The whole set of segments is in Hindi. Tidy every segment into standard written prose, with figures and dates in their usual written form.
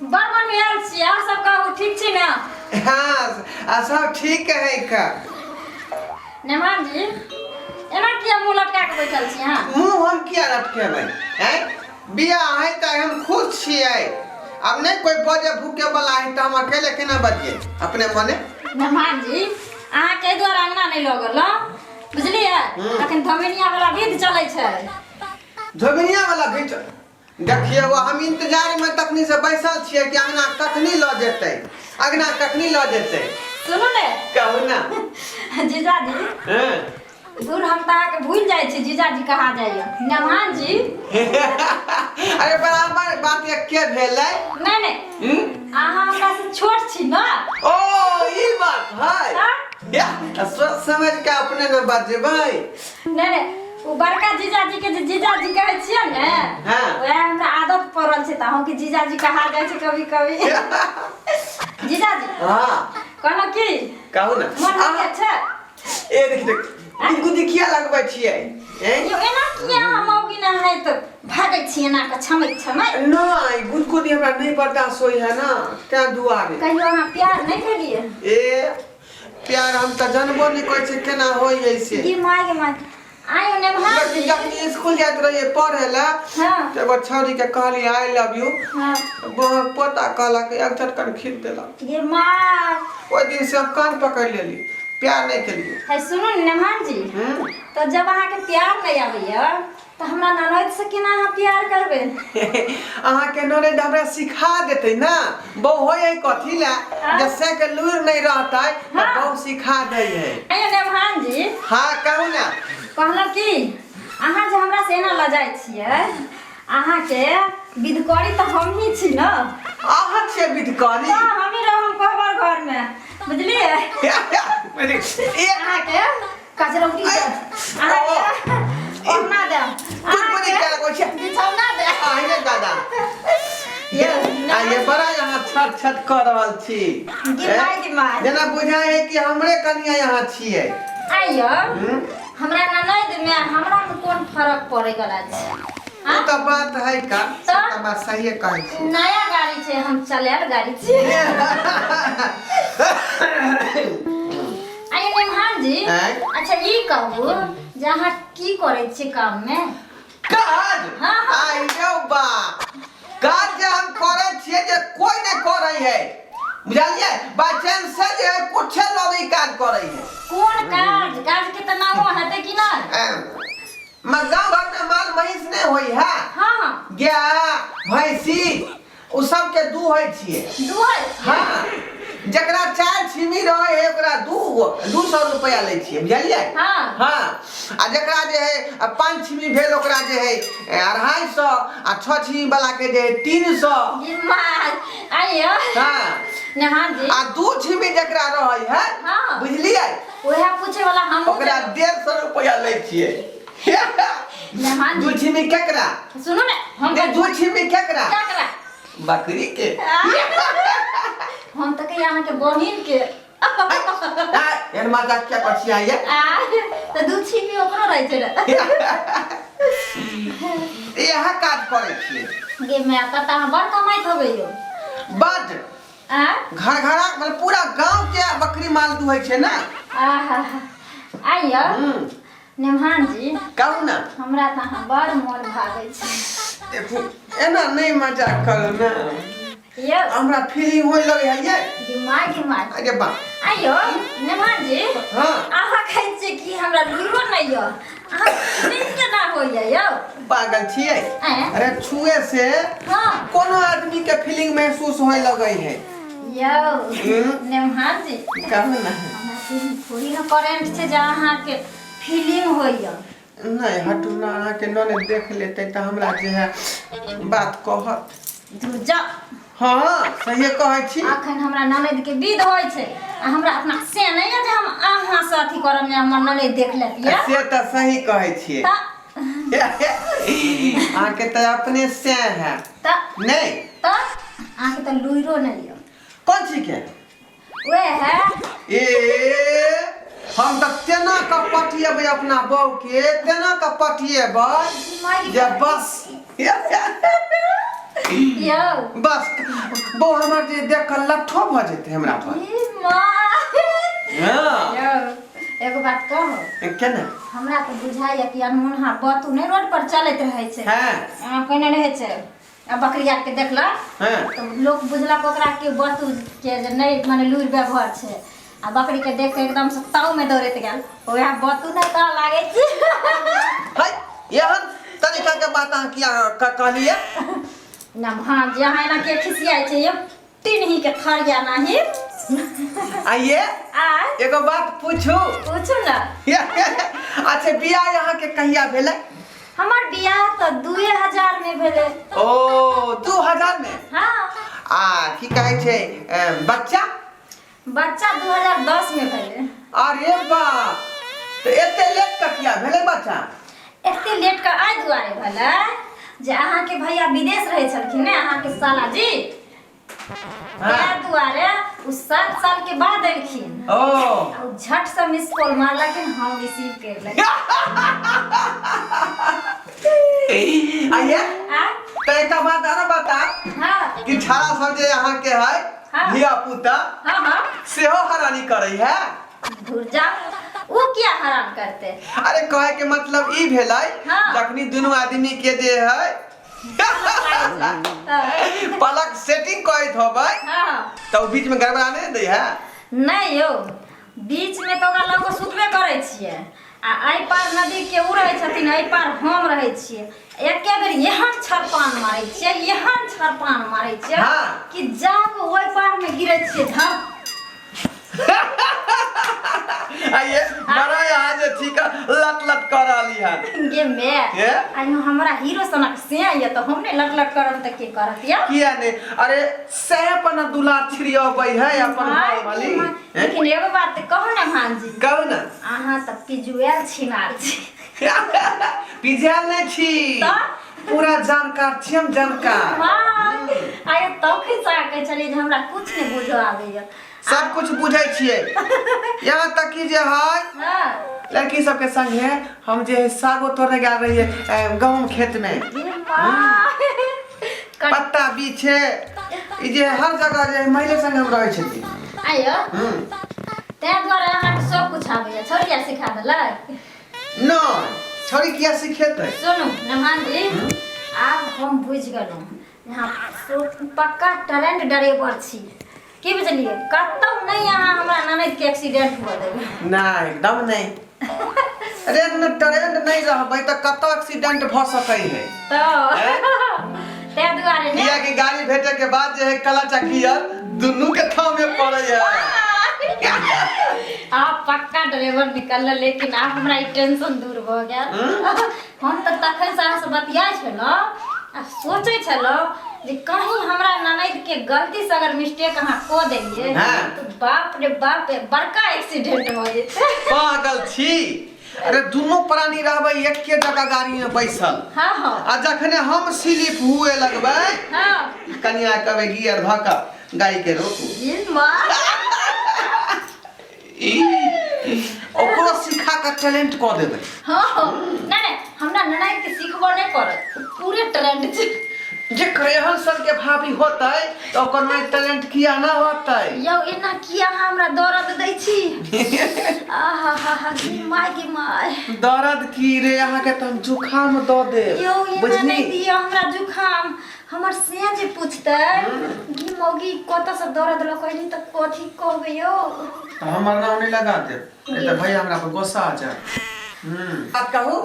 बर्मन में आयल छी और सब कहू ठीक छी ना? हाँ सब ठीक है का। नेमान जी एना किया मुंह लटका के बैठल छी हां? मुंह हम किया लटकेबै हैं? बियाह है त हम खुश छियै। अब नहीं कोई बजे भूखे वाला है त हम अकेले केना बजिए अपने मने? नेमान जी अहाँ के द्वार अंगना नहीं लगल बुझलिए? तखन धमेनिया वाला विध चलै छै। धोबिनिया वाला भी देखिए वो हम इंतजार में तखनी से बैसल छियै कि अंगना कखनी ल जेतै, अंगना कखनी ल जेतै। सुनू ने कहू ना जीजाजी दूर हम त के भूल जाय छी जीजाजी कहा जाइए नेमान जी। अरे बराबर बात ये के भेलै? नहीं नहीं अहाँ हमरा से छोट छी ना। ओ ई बात है या सोच समझ के अपने में बजबै। नहीं नहीं वो बड़का जीजाजी के जीजाजी कहै छियै ने हां ओए हमरा आदत पड़ल छै त हम के जीजाजी कहा जाय छै कभी कभी। जीजाजी हां कहलो की कहू ना मन के अच्छा ए देख गुदी किया लगबै छियै हैं? यो एना किया हम औगी ना है त भागै छी एना के छमै छमै। नहीं गुदगुदी हमरा नहीं बर्दाश्त होई है ना ते दुआरे। कहियो अहाँ प्यार नहीं करिए? ए प्यार हम त जानबो नहीं करै छै केना होई ऐसे। गे माय आयो ने भाग लेकिन जब स्कूल जात रहिए पढ़े ला हां ते वो छौरी के कहली आई लव यू हां बहुत पोता कहला के एक झटकन खींच देला। ये मां ओइ दिन से हम कान पकड़ लेली प्यार नहीं केलिए। है सुनो नेमान जी तो जब अहाँ के प्यार नहीं आबैया तो हमरा ननद से केना अहाँ प्यार करबे? अहाँ के ननद हमरा सिखा देते ना बहु होय कथी ला जैसे के लूर नहीं रहता है तो बहु सिखा दे है। आयो नेमान जी हां कहू ना कहलो की अहाँ जे हमरा से ना ल जाय छियै अहाँ के विधकरी त हम ही छी ना। अहाँ छे विधकरी? हां हम ही रहम कहबर घर में बुझलिए? ए अहाँ के कचरा उठी दे अहाँ के ओना दे कुछ क्या लगो छे बिछौना दे आइए दादा ये बड़ा यहाँ छट छट कर रहल छी। गिमाई जना बुझाय है कि हमरे कनिया यहाँ छिए। आइयो हमरा ननद में हमरा में कोन फर्क पड़े गला छै? हां तो बात है का तो बात सही है कहै छी। नया गाड़ी छै हम चलेल गाड़ी छै। आइयो नेमान जी अच्छा ई कहू जे अहाँ की करै छी काम में? काज हां आइयो बा काज जे हम करे छिए जे कोई नहीं करे है बुझलिए बाय चांस से जे कुछ लोग ई काज करे है। कौन काज काज के त नाम हते कि ना? गाँव घर में माल महीस नहीं होई है? हां गाय भैंसी उ सब के दू होय छिए। दू है? हां जकरा 4 छिमी रहे है ओकरा 200 रुपया ले छिए बुझलिए? हां हां आ जकरा जे है 5 छिमी भेल ओकरा जे है 250 आ 6 छिमी वाला के जे है 300। ये मार आइयो हां नेमान जी आ 2 छिमी जकरा रहे है हां बुझलिए? ओहे पूछे वाला हम ओकरा 150 रुपया ले छिए। नेमान जी 2 छिमी केकरा? सुनो ने हम 2 छिमी केकरा? केकरा? बकरी के। हम त के यहाँ के बहिन के यार माता क्या पछिया है? त दू छिमी ओकरो रह छै रे। यहाँ काज करे छिए। गे मैं कता बड़ कमाइत होबे यो। बड घर घरा मतलब पूरा गांव के बकरी माल दुहै छै ना। आइयो नेमान जी कहू ना हमरा त अहाँ बड़ मन भागै छै। देखू एना नहीं मजाक करो ना यो हमरा फीलिंग होय लगे है ये दिमाग अरे बा आइयो नेमान जी हां अहाँ कहै छी कि हमरा लुइरो नहीं यो अहाँ दिन के ना होइया यो पागल छिए? अरे छुए से हां कोनो आदमी के फीलिंग महसूस होय लगे है। यो नेमान जी कहू ना हमरा फीलिंग थोड़ी ना करंट से जा अहाँ के फीलिंग होइया। नहीं हटू ना अहाँ के नने देख लेते त हमरा जे है बात कहत। दूजा हां सही कहै छी। अखन हमरा ननद के विध होय छै आ हमरा अपना से नहीं है जे हम अहाँ से अथी करम जे हमर ननद देख लेतिया। से त सही कहै छी। त अहाँ के त अपने से है त नहीं त अहाँ के त लुइरो नहीं यो। कौन सी के? वे है ए हम त तेना का पटिएबै अपना बहू के तेना का पटिएबै जे बस यो बस वो हमर जे देख के लट्ठो भ जेते हमरा पर। ई माँ हां यो एगो बात कहो केना हमरा तो बुझाइए कि अनमुनहा बतू नहीं रोड पर चलत रहे छे। हां कहने रहे छे आ बकरिया के देखलक हां तो लोग बुझलक ओकरा के बतू के जे नहीं माने लूर व्यवहार छे आ बकरी के देख के एकदम से ताव में दौड़त गेल ओया बतू नहीं का लागे छी। हाय यहन तरीका के बात अहाँ किया कहलिए ना हां जहां ना के खिसियाई छे ये तीनही के थरिया नाही आइए आ एगो बात पूछू पूछू ना। अच्छा बियाह यहाँ के कहिया भेले? हमर बियाह तो 2000 में भेले। ओ 2000 में? हां आ की कहे छे बच्चा? बच्चा 2010 में भेले। अरे बाप तो एते लेट का किया भेले बच्चा? एते लेट का आइ दुआरे भेले जे अहाँ के भैया विदेश रहे छलखिन ने अहाँ के साला जी या दुआरे उ 7 साल के बाद एलखिन। ओ झट से मिस कॉल मारलखिन हम रिसीव कर ले। आइए आ तो एक बात और बता हां कि छाड़ा सब जे यहाँ के है हाँ। धिया पुता हां सेहो हरानी करे है। दूर जा वो क्या हराम करते। अरे कहे के मतलब ई भेलै हाँ। जखनी दोनों आदमी के जे है पलक सेटिंग करत होबै हां तो बीच में गड़बड़ा नहीं दे है? नहीं यो बीच में तो ओकरा लोग सुतबे करे छिए आ आई पार नदी के उ रहे छथिन आई पार हम रहे छिए एके बेर एहन छरपान मारे छिए एहन छरपान मारे छिए हाँ। कि जाके ओइ पार में गिरे छिए धर। आइए बड़ा यहाँ जे ठीक लट लट कर आली है गे मैं के? आई हमरा हीरो सनक से ये तो हमने लट लट करब त के करत या किया ने अरे से अपन दुलार छिड़ियाबै है अपन हाय, घर वाली लेकिन एगो बात कहो ना भांजी कहू ना अहाँ त पिजुएल छिनार छी। पिझाल नहीं छी तो पूरा जानकार छी हम जानकार। हां आय तो खिसा के चली जे हमरा कुछ नहीं बुझो आबे सब कुछ बुझे छिए यहाँ तक कि जे है हां लड़की सब के संग है हम जे सागो तोड़े गेल रहिए गहूम खेत में पत्ता बीछे ई जे हर जगह जे महिला संग हम रहे छथि। आयो ते द्वारा अहाँ के सब कुछ आबे छोड़िया सिखा देलक न छोरी किया सिखेतै? सुनु नमान जी आब हम बुझ गेलौ यहाँ पक्का टैलेंट ड्राइवर छी की बुझलिए कतौ नहीं अहाँ हमरा ननद के एक्सीडेंट हुआ देबे नहीं एकदम नहीं। अरे न ट्रेंड नहीं रहबै त कतौ एक्सीडेंट भ सकै है तो ते द्वारे ने किया कि गाड़ी भेटे के बाद जे है कला चकियर दुनू के थाम में पड़े है। आप पक्का ड्राइवर निकल लेकिन आप हमरा ई टेंशन दूर भ गेल। हम त तखन से अहाँ से बतियाइ छलो आ सोचै छलो जे कहीं हमरा ननद के गलती से अगर मिस्टेक अहाँ को देलिए हाँ। तो बाप रे बाप बड़का एक्सीडेंट हो जेते। पागल छी अरे दोनों प्राणी रहबै एक के जगह गाड़ी में बैसल हां हां आ जखने हम स्लिप हुए लगबै हां कनिया कहबै गियर धक्का गाड़ी के रोकू ये मां ओकरो सिखा के टैलेंट क देबै। हां नहीं हमरा ननद के सिखबो नहीं पड़त पूरे टैलेंट छै जे करेहन सन के भाभी होतै तो ओकर में टैलेंट किया ना होतै? यौ एना किया हमरा दर्द दै छी आहा हा हा की माय दर्द की रे अहाँ के त हम जुखाम द दे यौ एना नहीं दिया हमरा जुखाम हमर से जे पूछते कि मौगी कत से दर्द लकैनी त कथि कहबे यौ हमर नाम नहीं लगा दे नहीं त भैया हमरा पर गुस्सा आ जाए। बात कहू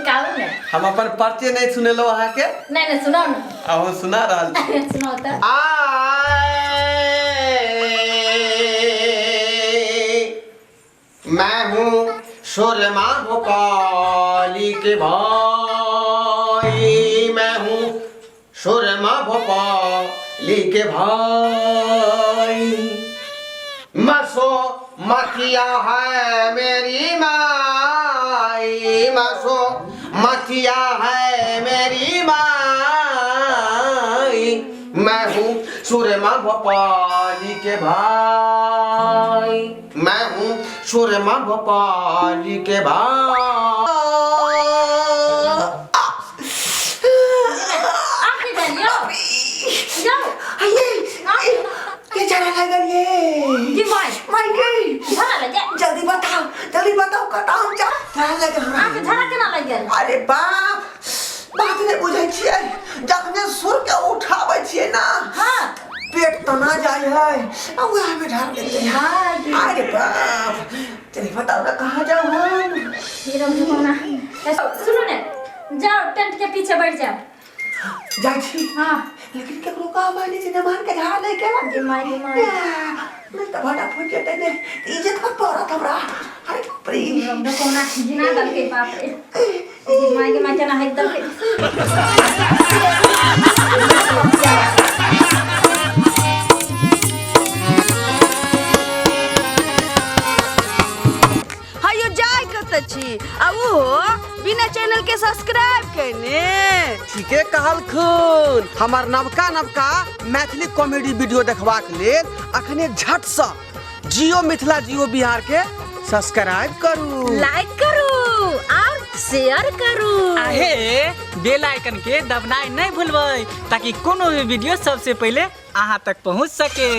काऊ ने हम अपन परिचय नहीं सुनेलो अहाँ के नहीं नहीं सुनाओ ना अहो सुना रहल छी। सुनाओ त मैं हूँ सुरमा भोपाली के भाई मैं हूँ सुरमा भोपाली के भाई मसो मतिया है मेरी माई मसो मतिया है मेरी माई मैं हूँ सुरमा भोपाली के भाई मैं हूँ सुरमा भोपाली के भाई। आखिर जानियो झाड़ा लगल ये जी माय गई झाड़ा लग गया। जल्दी बताओ कतौ जा झाड़ा लगल आप झाड़ा केना लग गेल? अरे बाप बात नहीं बुझै छियै जखने सुर के उठाबै छियै ना हां पेट तना जाय है अब वहाँ में झाड़ लेते हैं हां अरे बाप चलिए बताओ ना कहाँ जाऊँ हम ये रहो ना सुनो ने जाओ टेंट के पीछे बैठ जाओ। जाइ छी हां लेकिन केकरो का माने से न मान के झाड़ ले के जी माय मैं तो भाटा फूट जेते ने इज्जत मत पड़त हमरा अरे प्री रहो कोना जिना दल के बाप रे जी माय के माय केना है दल के हायो जाय कत छी आ वो बिना चैनल के सब्सक्राइब करने ठीके कहल खून हमार नवका मैथिली कॉमेडी वीडियो देखबाक लेल अखने झट से जियो मिथिला जियो बिहार के सब्सक्राइब करू लाइक करू और शेयर करू आहे बेल आइकन के दबनाई नहीं भूलबै ताकि कोनो भी वीडियो सबसे पहले अहाँ तक पहुंच सके।